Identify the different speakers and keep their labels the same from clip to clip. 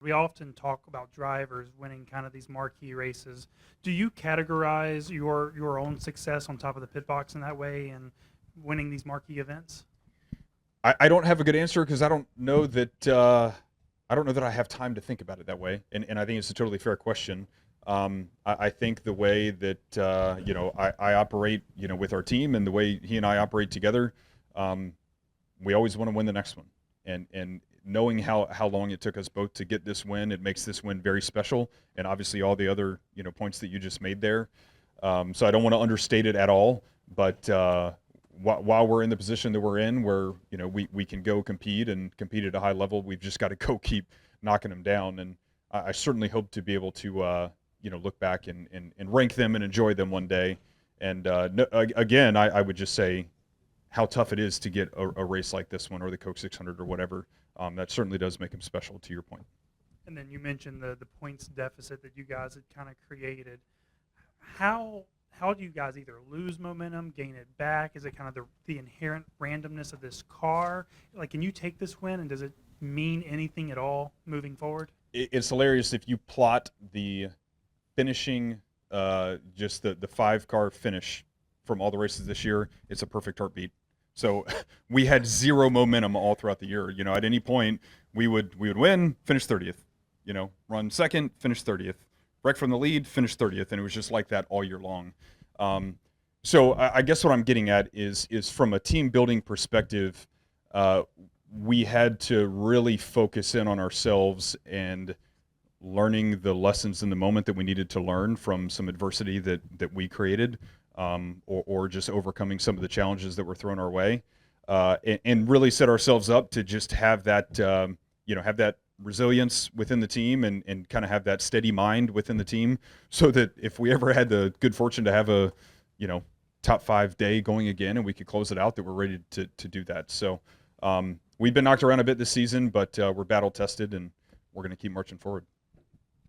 Speaker 1: We often talk about drivers winning kind of these marquee races. Do you categorize your own success on top of the pit box in that way and winning these marquee events?
Speaker 2: I don't have a good answer because I don't know that I have time to think about it that way, and I think it's a totally fair question. I think the way that I operate, with our team and the way he and I operate together, um, we always want to win the next one, and knowing how long it took us both to get this win, it makes this win very special, and obviously all the other points that you just made there. So I don't want to understate it at all, but while we're in the position that we're in, where we can go compete at a high level, we've just got to go keep knocking them down. And I certainly hope to be able to look back and rank them and enjoy them one day. And no, again, I would just say how tough it is to get a race like this one or the Coke 600 or whatever. That certainly does make them special. To your point.
Speaker 1: And then you mentioned the points deficit that you guys had kind of created. How do you guys either lose momentum, gain it back? Is it kind of the inherent randomness of this car? Like, can you take this win, and does it mean anything at all moving forward?
Speaker 2: It's hilarious if you plot the finishing, just the 5 car finish from all the races this year. It's a perfect heartbeat. So we had zero momentum all throughout the year. At any point we would win, finish 30th. Run second, finish 30th. Wreck from the lead, finish 30th, and it was just like that all year long. Um, so I guess what I'm getting at is from a team building perspective, uh, we had to really focus in on ourselves and learning the lessons in the moment that we needed to learn from some adversity that we created, or just overcoming some of the challenges that were thrown our way, and really set ourselves up to just have that have that resilience within the team, and kind of have that steady mind within the team, so that if we ever had the good fortune to have a you know top 5 day going again and we could close it out, that we're ready to do that. So we've been knocked around a bit this season, but we're battle tested, and we're going to keep marching forward.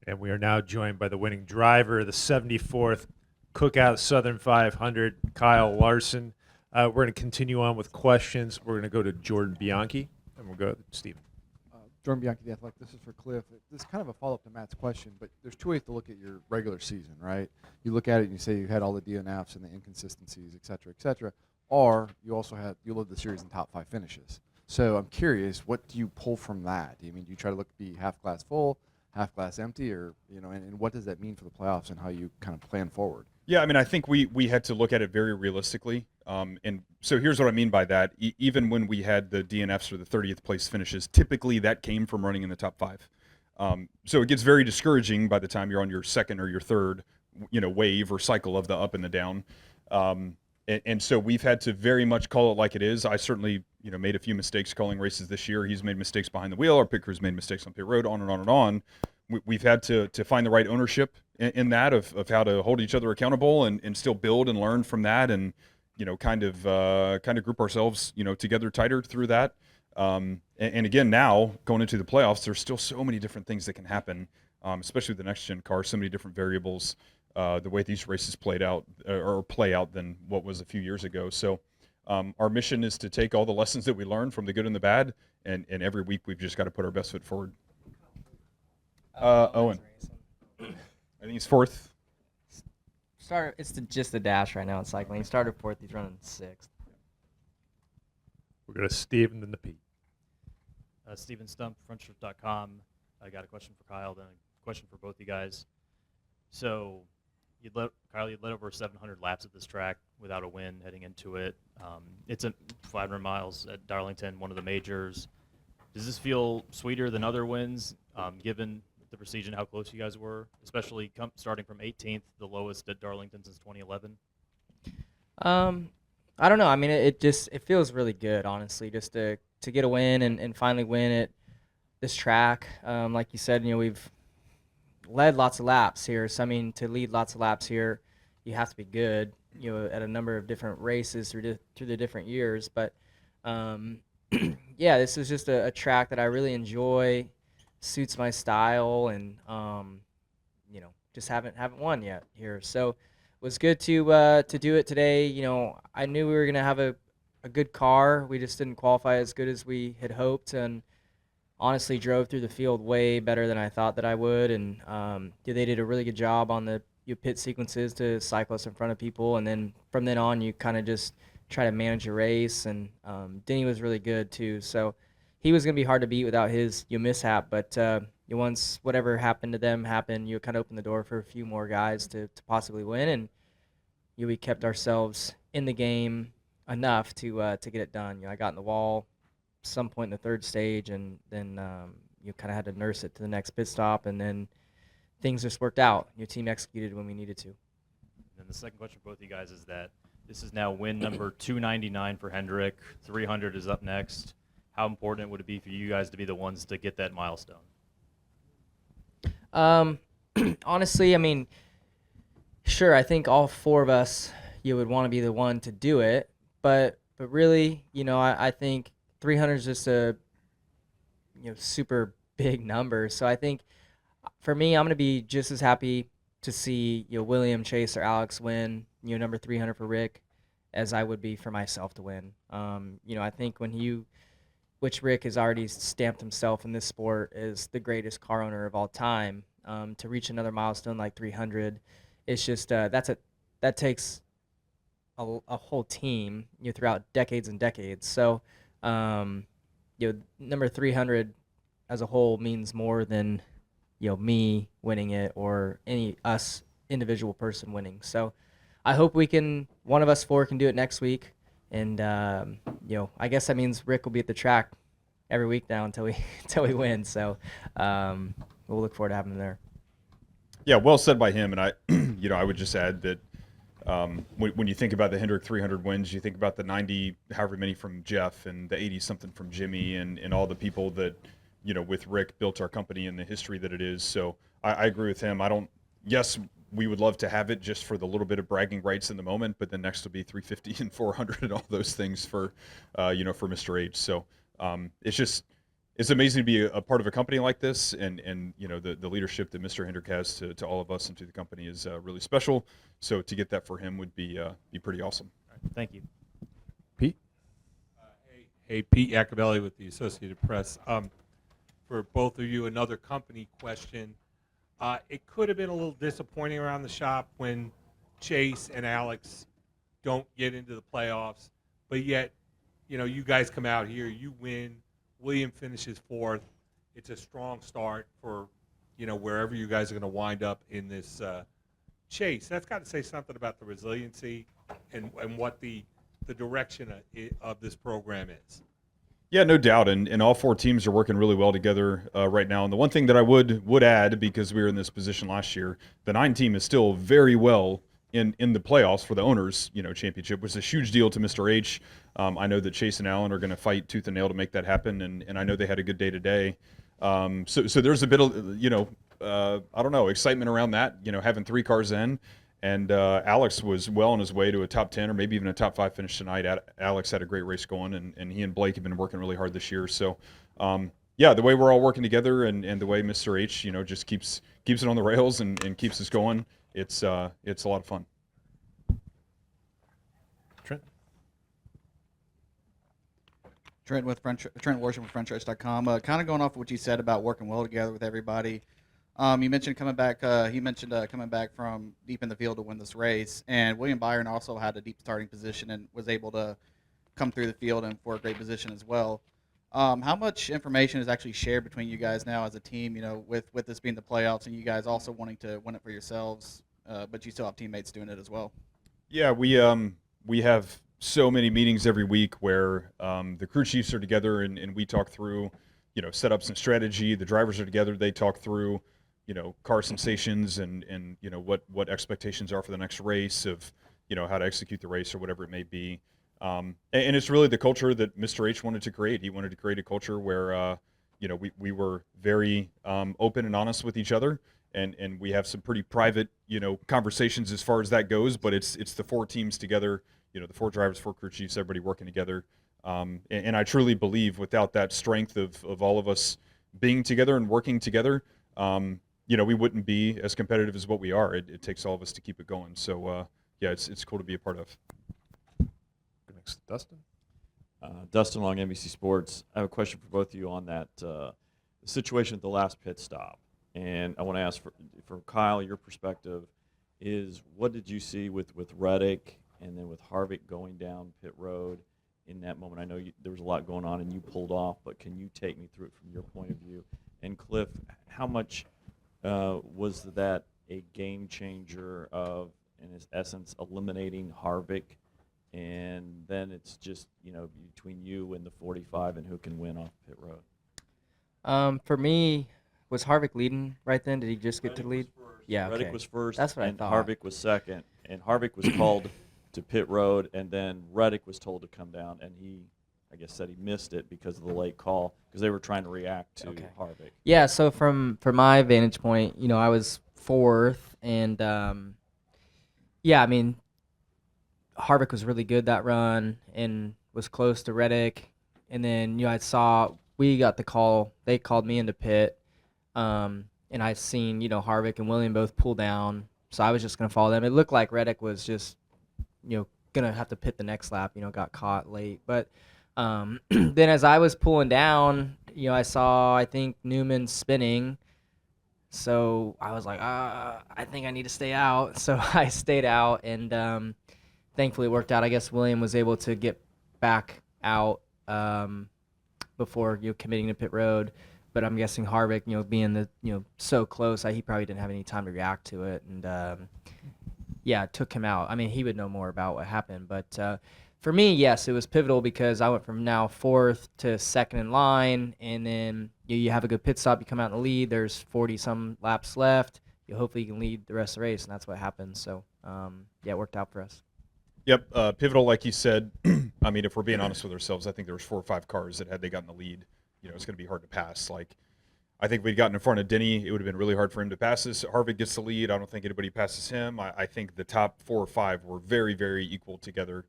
Speaker 3: And we are now joined by the winning driver, the 74th Cookout Southern 500, Kyle Larson. We're going to continue on with questions. We're going to go to Jordan Bianchi, and we'll go to Stephen.
Speaker 4: Jordan Bianchi, the Athletic. This is for Cliff. This is kind of a follow-up to Matt's question, but there's two ways to look at your regular season, right? You look at it and you say you had all the DNFs and the inconsistencies, et cetera, or you lived the series in top 5 finishes. So I'm curious, what do you pull from that? Do you try to be half glass full, half glass empty, or and what does that mean for the playoffs and how you kind of plan forward?
Speaker 2: Yeah, I think we had to look at it very realistically. And so here's what I mean by that. Even when we had the DNFs or the 30th place finishes, typically that came from running in the top 5. So it gets very discouraging by the time you're on your second or your third, wave or cycle of the up and the down. And so we've had to very much call it like it is. I certainly, made a few mistakes calling races this year. He's made mistakes behind the wheel. Our pit crew's made mistakes on pit road, on and on and on. We've had to find the right ownership in that of how to hold each other accountable, and still build and learn from that, and kind of group ourselves together tighter through that. And again, now going into the playoffs, there's still so many different things that can happen, especially with the next gen car. So many different variables, the way these races played out or play out than what was a few years ago. So our mission is to take all the lessons that we learned from the good and the bad, and every week we've just got to put our best foot forward. Owen. I think he's 4th.
Speaker 5: Just the dash right now in cycling. He started 4th. He's running 6th.
Speaker 3: We're going to Stephen and the Pete.
Speaker 6: Steven Stump, frontstrip.com. I got a question for Kyle, then a question for both you guys. So, Kyle, you led over 700 laps at this track without a win heading into it. It's 500 miles at Darlington, one of the majors. Does this feel sweeter than other wins, given the prestige and how close you guys were, especially starting from 18th, the lowest at Darlington since 2011?
Speaker 5: I don't know. It feels really good, honestly, just to get a win and finally win at this track. Like you said, we've led lots of laps here. So, to lead lots of laps here, you have to be good, at a number of different races through the different years. But, yeah, this is just a track that I really enjoy, suits my style, and, just haven't won yet here. So it was good to do it today. I knew we were going to have a good car. We just didn't qualify as good as we had hoped. And honestly drove through the field way better than I thought that I would, and they did a really good job on the pit sequences to cycle us in front of people, and then from then on you kind of just try to manage your race. And Denny was really good too, so he was going to be hard to beat without his mishap, but once whatever happened to them happened, you kind of opened the door for a few more guys to possibly win, and we kept ourselves in the game enough to get it done. I got in the wall some point in the third stage, and then you kind of had to nurse it to the next pit stop, and then things just worked out. Your team executed when we needed to.
Speaker 6: And then the second question for both of you guys is that this is now win number 299 for Hendrick. 300 is up next. How important would it be for you guys to be the ones to get that milestone?
Speaker 5: Honestly, I mean, sure, I think all four of us would want to be the one to do it, but really, I think 300 is just a super big number. So I think for me, I'm going to be just as happy to see William, Chase, or Alex win number 300 for Rick as I would be for myself to win. I think which Rick has already stamped himself in this sport as the greatest car owner of all time, to reach another milestone like 300, it's just that takes a whole team throughout decades and decades. So number 300 as a whole means more than me winning it or any us individual person winning. So I hope one of us four can do it next week, and I guess that means Rick will be at the track every week now until we win. So we'll look forward to having him there.
Speaker 2: Yeah, well said by him. And I, I would just add that when you think about the Hendrick 300 wins, you think about the 90, however many from Jeff, and the 80 something from Jimmy, and all the people that, with Rick built our company and the history that it is. So I agree with him. Yes, we would love to have it just for the little bit of bragging rights in the moment, but then next will be 350 and 400 and all those things for Mr. H. So it's amazing to be a part of a company like this, and the leadership that Mr. Hendrick has to all of us and to the company is really special. So to get that for him would be pretty awesome.
Speaker 6: All right, thank you.
Speaker 3: Pete?
Speaker 7: Hey, Pete Iacobelli with the Associated Press. For both of you, another company question. It could have been a little disappointing around the shop when Chase and Alex don't get into the playoffs, but yet, you guys come out here, you win. William finishes fourth. It's a strong start for, wherever you guys are going to wind up in this chase. That's got to say something about the resiliency and what the direction of this program is.
Speaker 2: Yeah, no doubt, and all four teams are working really well together right now. And the one thing that I would add, because we were in this position last year, the 9 team is still very well in the playoffs for the owners, championship, which is a huge deal to Mr. H. I know that Chase and Allen are going to fight tooth and nail to make that happen, and I know they had a good day today. So there's a bit of I don't know, excitement around that, having 3 cars in. And Alex was well on his way to a top 10 or maybe even a top 5 finish tonight. Alex had a great race going, and he and Blake have been working really hard this year. So, the way we're all working together and the way Mr. H, just keeps it on the rails and keeps us going, it's a lot of fun.
Speaker 8: Trent Larson with FrenchRace.com. Kind of going off of what you said about working well together with everybody. You mentioned coming back. He mentioned coming back from deep in the field to win this race, and William Byron also had a deep starting position and was able to come through the field and for a great position as well. How much information is actually shared between you guys now as a team? With this being the playoffs and you guys also wanting to win it for yourselves, but you still have teammates doing it as well.
Speaker 2: Yeah, we have so many meetings every week where the crew chiefs are together and we talk through, setups and strategy. The drivers are together. They talk through, car sensations and what expectations are for the next race of, how to execute the race or whatever it may be. And it's really the culture that Mr. H wanted to create. He wanted to create a culture where, we were very open and honest with each other. And we have some pretty private, conversations as far as that goes. But it's the 4 teams together, the 4 drivers, 4 crew chiefs, everybody working together. And I truly believe without that strength of all of us being together and working together, we wouldn't be as competitive as what we are. It takes all of us to keep it going. So, it's cool to be a part of.
Speaker 3: Next, Dustin.
Speaker 9: Dustin Long, NBC Sports. I have a question for both of you on that the situation at the last pit stop, and I want to ask for Kyle, your perspective is what did you see with Reddick and then with Harvick going down pit road in that moment? I know there was a lot going on and you pulled off, but can you take me through it from your point of view? And Cliff, how much was that a game changer of, in its essence, eliminating Harvick, and then it's just between you and the 45 and who can win off pit road?
Speaker 5: For me, was Harvick leading right then? Did he just get to lead? Yeah, okay.
Speaker 9: Reddick was first,
Speaker 5: That's what I
Speaker 9: and
Speaker 5: thought.
Speaker 9: Harvick was second, and Harvick was called to pit road, and then Reddick was told to come down, and he, I guess, said he missed it because of the late call because they were trying to react to Harvick.
Speaker 5: Yeah, so from my vantage point, I was fourth, and yeah, I mean, Harvick was really good that run and was close to Reddick, and then I saw we got the call. They called me into pit, and I seen Harvick and William both pull down, so I was just gonna follow them. It looked like Reddick was just gonna have to pit the next lap. Got caught late, but then as I was pulling down, I saw I think Newman spinning, so I was like, I think I need to stay out. So I stayed out, and thankfully it worked out. I guess William was able to get back out before committing to pit road. But I'm guessing Harvick, being so close, he probably didn't have any time to react to it, and yeah, it took him out. I mean, he would know more about what happened, but for me, yes, it was pivotal because I went from now fourth to second in line, and then you have a good pit stop, you come out in the lead. There's 40 some laps left. Hopefully you can lead the rest of the race, and that's what happened. So yeah, it worked out for us.
Speaker 2: Yep, pivotal, like you said. I mean, if we're being honest with ourselves, I think there was 4 or 5 cars that had they gotten the lead, it's going to be hard to pass. Like, I think if we'd gotten in front of Denny, it would have been really hard for him to pass us. Harvick gets the lead. I don't think anybody passes him. I think the top 4 or 5 were very, very equal together.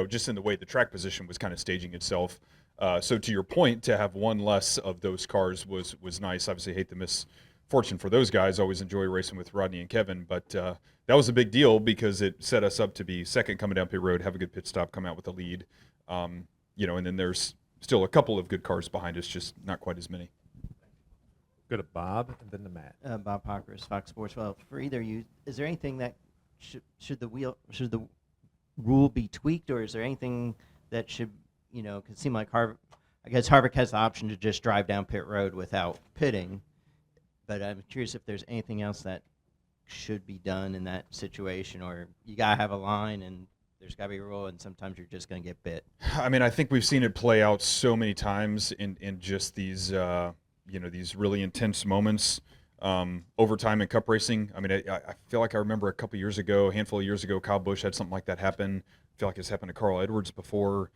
Speaker 2: Just in the way the track position was kind of staging itself. So to your point, to have one less of those cars was nice. Obviously, hate the misfortune for those guys. Always enjoy racing with Rodney and Kevin, but that was a big deal because it set us up to be second coming down pit road, have a good pit stop, come out with a lead. And then there's still a couple of good cars behind us, just not quite as many.
Speaker 3: Go to Bob and then to Matt.
Speaker 10: Bob Pockers, Fox Sports. Well, for either of you, is there anything that should the rule be tweaked, or is there anything that should, because it seemed like I guess Harvick has the option to just drive down pit road without pitting, but I'm curious if there's anything else that should be done in that situation, or you gotta have a line and there's gotta be a rule, and sometimes you're just gonna get bit.
Speaker 2: I mean, I think we've seen it play out so many times in just these these really intense moments over time in cup racing. I mean, I feel like I remember a handful of years ago, Kyle Busch had something like that happen. I feel like it's happened to Carl Edwards before.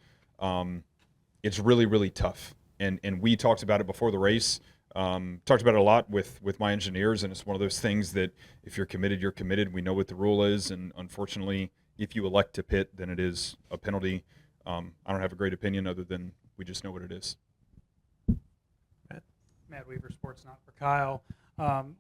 Speaker 2: It's really, really tough. And we talked about it before the race, talked about it a lot with my engineers, and it's one of those things that if you're committed, you're committed. We know what the rule is, and unfortunately, if you elect to pit, then it is a penalty. I don't have a great opinion other than we just know what it is.
Speaker 1: Matt Weaver, Sports Not for Kyle.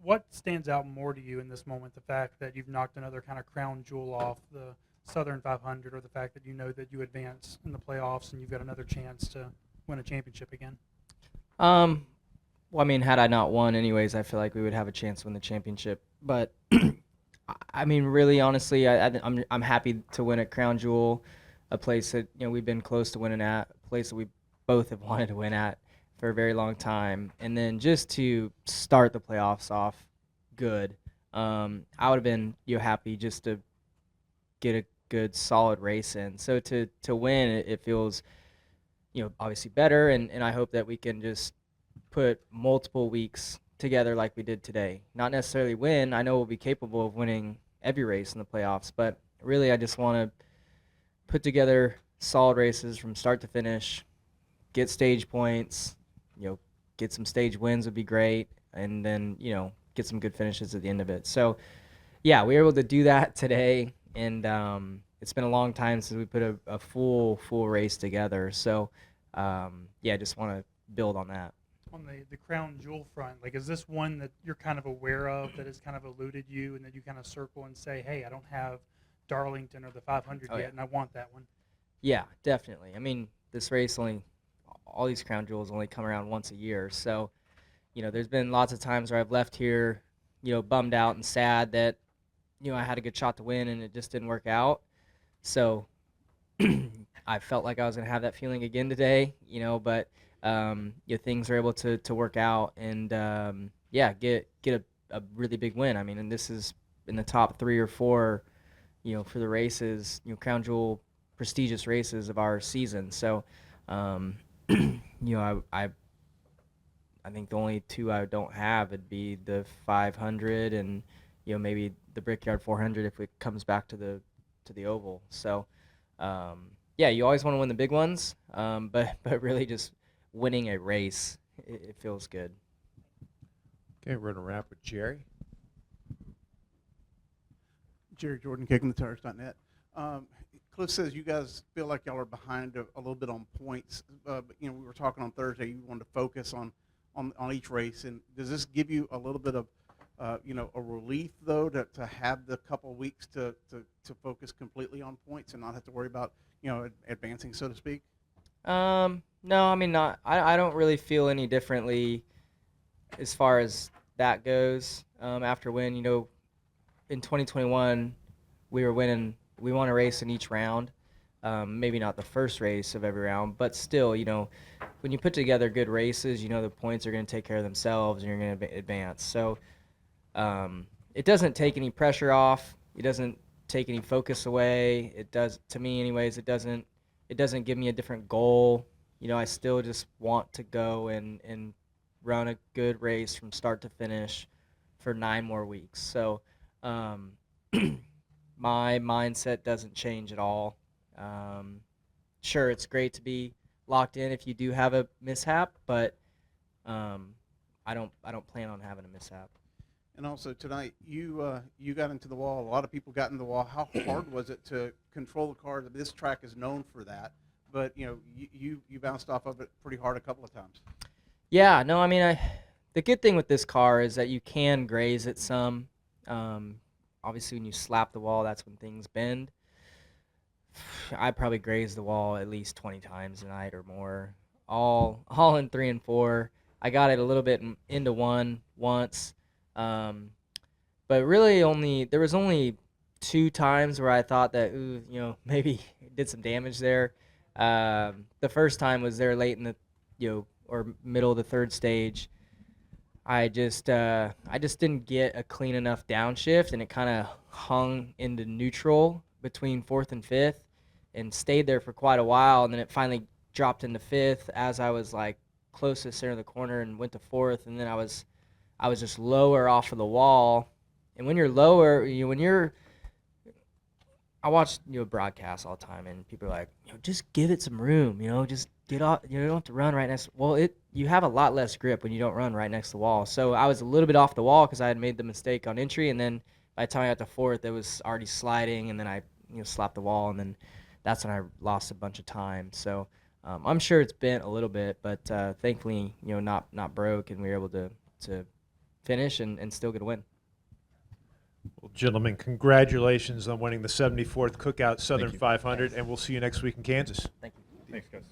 Speaker 1: What stands out more to you in this moment? The fact that you've knocked another kind of crown jewel off the Southern 500, or the fact that that you advance in the playoffs and you've got another chance to win a championship again?
Speaker 5: Well, I mean, had I not won anyways, I feel like we would have a chance to win the championship. But I mean, really, honestly, I'm happy to win at Crown Jewel, a place that we've been close to winning at, a place that we both have wanted to win at for a very long time, and then just to start the playoffs off good. I would have been happy just to get a good solid race in. So to win, it feels obviously better, and I hope that we can just put multiple weeks together like we did today. Not necessarily win. I know we'll be capable of winning every race in the playoffs, but really I just want to put together solid races from start to finish, get stage points, get some stage wins would be great, and then, get some good finishes at the end of it. So, yeah, we were able to do that today, and it's been a long time since we put a full race together. So, yeah, I just want to build on that.
Speaker 1: On the crown jewel front, like, is this one that you're kind of aware of that has kind of eluded you, and that you kind of circle and say, hey, I don't have Darlington or the 500 yet, and I want that one?
Speaker 5: Yeah, definitely. I mean, this race all these crown jewels only come around once a year. So, there's been lots of times where I've left here, bummed out and sad that, I had a good shot to win and it just didn't work out. So I felt like I was going to have that feeling again today, but things were able to work out and, get a really big win. I mean, and this is in the top 3 or 4, for the races, crown jewel prestigious races of our season. So, I think the only 2 I don't have would be the 500 and maybe the Brickyard 400 if it comes back to the oval. So you always want to win the big ones, but really just winning a race, it feels good.
Speaker 3: Okay, we're gonna wrap with Jerry.
Speaker 11: Jerry Jordan, kickingthetires.net. Cliff says you guys feel like y'all are behind a little bit on points, but we were talking on Thursday. You wanted to focus on each race, and does this give you a little bit of a relief though to have the couple weeks to focus completely on points and not have to worry about advancing, so to speak?
Speaker 5: No, I mean not. I don't really feel any differently as far as that goes. After win, in 2021 we won a race in each round. Maybe not the first race of every round, but still, when you put together good races, the points are going to take care of themselves and you're going to advance. So it doesn't take any pressure off. It doesn't take any focus away. It does, to me anyways, it doesn't give me a different goal. I still just want to go and run a good race from start to finish for 9 more weeks. So my mindset doesn't change at all. Sure, it's great to be locked in if you do have a mishap, but I don't plan on having a mishap.
Speaker 11: And also tonight, you got into the wall. A lot of people got into the wall. How hard was it to control the car? This track is known for that, but you bounced off of it pretty hard a couple of times.
Speaker 5: Yeah, no, I mean, the good thing with this car is that you can graze it some. Obviously, when you slap the wall, that's when things bend. I probably grazed the wall at least 20 times tonight or more, all in 3 and 4. I got it a little bit into 1 once, but really there was only 2 times where I thought that maybe it did some damage there. The first time was there late in the or middle of the 3rd stage. I just didn't get a clean enough downshift, and it kind of hung into neutral between 4th and 5th and stayed there for quite a while, and then it finally dropped into 5th as I was like closest center of the corner and went to 4th, and then I was just lower off of the wall. And when you're lower, I watch broadcasts all the time, and people are like, just give it some room, just get off, you don't have to run right next. Well, you have a lot less grip when you don't run right next to the wall. So I was a little bit off the wall because I had made the mistake on entry, and then by the time I got to 4th, it was already sliding, and then I slapped the wall, and then that's when I lost a bunch of time. So I'm sure it's bent a little bit, but thankfully not broke, and we were able to finish and still get a win.
Speaker 3: Well, gentlemen, congratulations on winning the 74th Cookout Southern
Speaker 2: you.
Speaker 3: 500, and we'll see you next week in Kansas.
Speaker 5: Thank you.
Speaker 2: Thanks, guys.